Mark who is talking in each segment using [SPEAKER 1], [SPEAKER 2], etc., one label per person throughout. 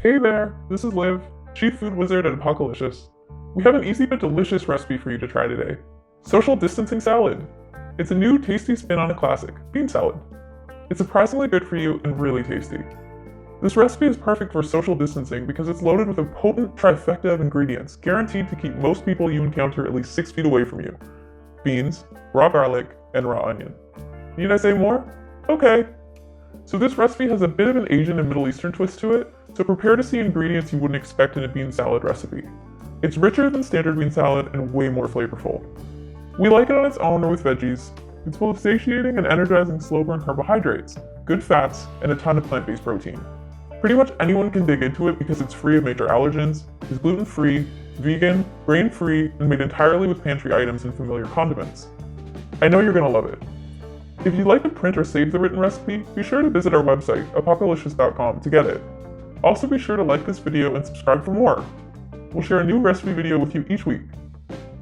[SPEAKER 1] Hey there, this is Liv, Chief Food Wizard at Apocalicious. We have an easy but delicious recipe for you to try today. Social distancing salad. It's a new tasty spin on a classic, bean salad. It's surprisingly good for you and really tasty. This recipe is perfect for social distancing because it's loaded with a potent trifecta of ingredients guaranteed to keep most people you encounter at least 6 feet away from you. Beans, raw garlic, and raw onion. Need I say more? Okay. So this recipe has a bit of an Asian and Middle Eastern twist to it, so prepare to see ingredients you wouldn't expect in a bean salad recipe. It's richer than standard bean salad and way more flavorful. We like it on its own or with veggies. It's full of satiating and energizing slow-burn carbohydrates, good fats, and a ton of plant-based protein. Pretty much anyone can dig into it because it's free of major allergens, is gluten-free, vegan, grain-free, and made entirely with pantry items and familiar condiments. I know you're gonna love it. If you'd like to print or save the written recipe, be sure to visit our website, apocalicious.com, to get it. Also be sure to like this video and subscribe for more. We'll share a new recipe video with you each week.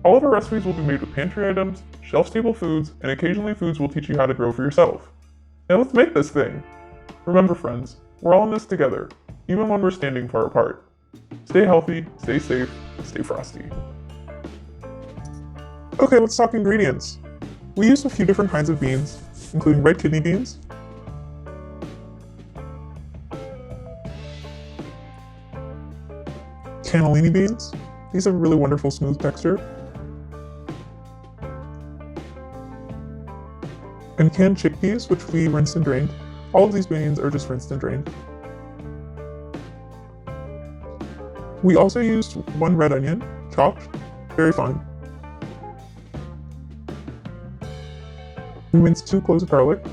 [SPEAKER 1] All of our recipes will be made with pantry items, shelf-stable foods, and occasionally foods we'll teach you how to grow for yourself. Now let's make this thing! Remember friends, we're all in this together, even when we're standing far apart. Stay healthy, stay safe, stay frosty. Okay, let's talk ingredients. We used a few different kinds of beans, including red kidney beans, cannellini beans. These have a really wonderful smooth texture. And canned chickpeas, which we rinsed and drained. All of these beans are just rinsed and drained. We also used 1 red onion, chopped, very fine. We minced 2 cloves of garlic.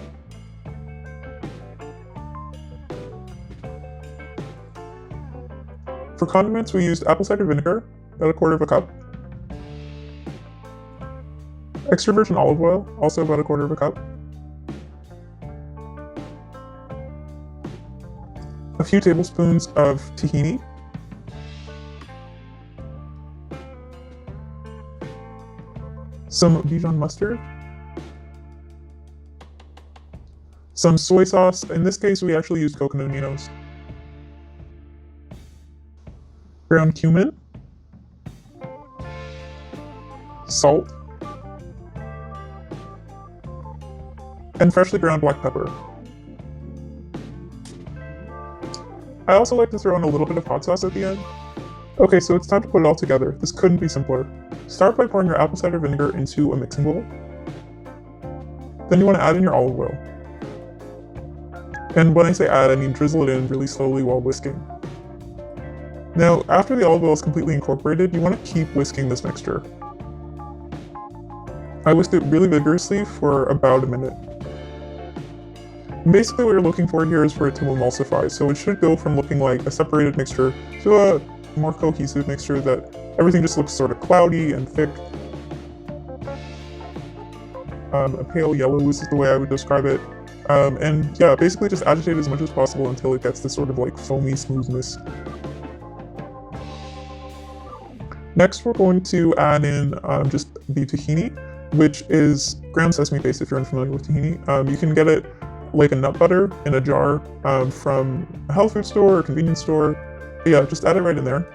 [SPEAKER 1] For condiments, we used apple cider vinegar, about 1/4 cup. Extra virgin olive oil, also about 1/4 cup. A few tablespoons of tahini. Some DIJON mustard. Some soy sauce. In this case, we actually used coconut aminos. Ground cumin. Salt. And freshly ground black pepper. I also like to throw in a little bit of hot sauce at the end. Okay, so it's time to put it all together. This couldn't be simpler. Start by pouring your apple cider vinegar into a mixing bowl. Then you want to add in your olive oil. And when I say add, I mean drizzle it in really slowly while whisking. Now, after the olive oil is completely incorporated, you want to keep whisking this mixture. I whisked it really vigorously for about a minute. Basically what you're looking for here is for it to emulsify, so it should go from looking like a separated mixture to a more cohesive mixture that everything just looks sort of cloudy and thick. A pale yellow is the way I would describe it. And yeah, basically just agitate as much as possible until it gets this sort of like foamy smoothness. Next, we're going to add in just the tahini, which is ground sesame paste if you're unfamiliar with tahini. You can get it like a nut butter in a jar from a health food store or convenience store. But yeah, just add it right in there.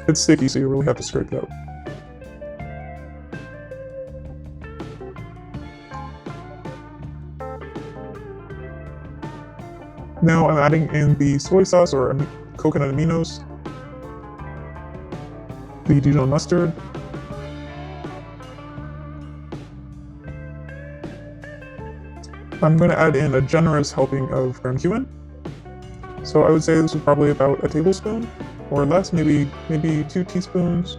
[SPEAKER 1] It's sticky, so you really have to scrape it out. Now I'm adding in the soy sauce or coconut aminos, the Dijon mustard, I'm going to add in a generous helping of ground cumin. So I would say this is probably about a tablespoon or less, maybe 2 teaspoons.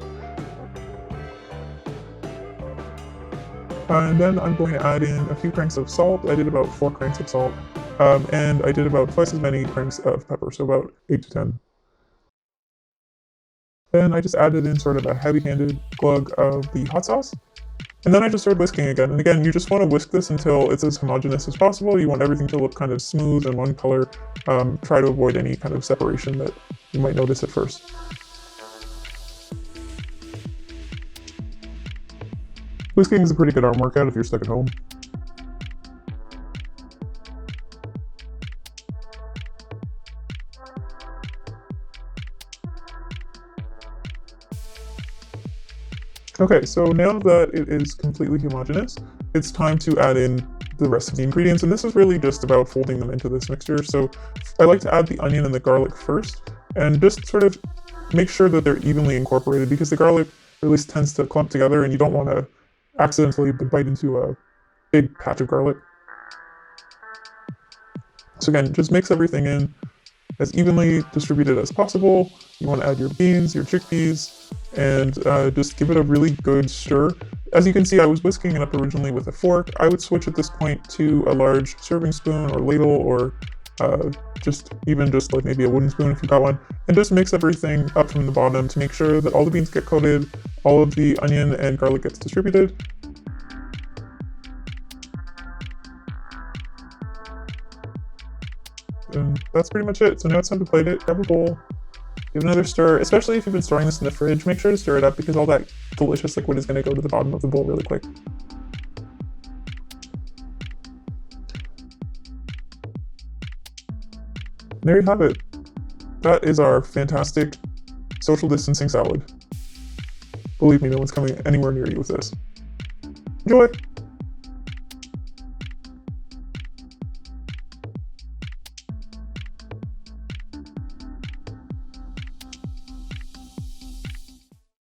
[SPEAKER 1] And then I'm going to add in a few cranks of salt. I did about 4 cranks of salt. And I did about twice as many cranks of pepper, so about 8 to 10. Then I just added in sort of a heavy-handed glug of the hot sauce. And then I just started whisking again. And again, you just want to whisk this until it's as homogeneous as possible. You want everything to look kind of smooth and one color. Try to avoid any kind of separation that you might notice at first. Whisking is a pretty good arm workout if you're stuck at home. Okay, so now that it is completely homogeneous, it's time to add in the rest of the ingredients, and this is really just about folding them into this mixture. So I like to add the onion and the garlic first, and just sort of make sure that they're evenly incorporated, because the garlic really tends to clump together and you don't want to accidentally bite into a big patch of garlic. So again, just mix everything in as evenly distributed as possible. You want to add your beans, your chickpeas, and just give it a really good stir. As you can see, I was whisking it up originally with a fork. I would switch at this point to a large serving spoon or ladle, or just like maybe a wooden spoon if you got one, and just mix everything up from the bottom to make sure that all the beans get coated, all of the onion and garlic gets distributed. And that's pretty much it. So now it's time to plate it. Grab a bowl, give it another stir, especially if you've been storing this in the fridge. Make sure to stir it up, because all that delicious liquid is going to go to the bottom of the bowl really quick. There you have it. That is our fantastic social distancing salad. Believe me, no one's coming anywhere near you with this. Enjoy!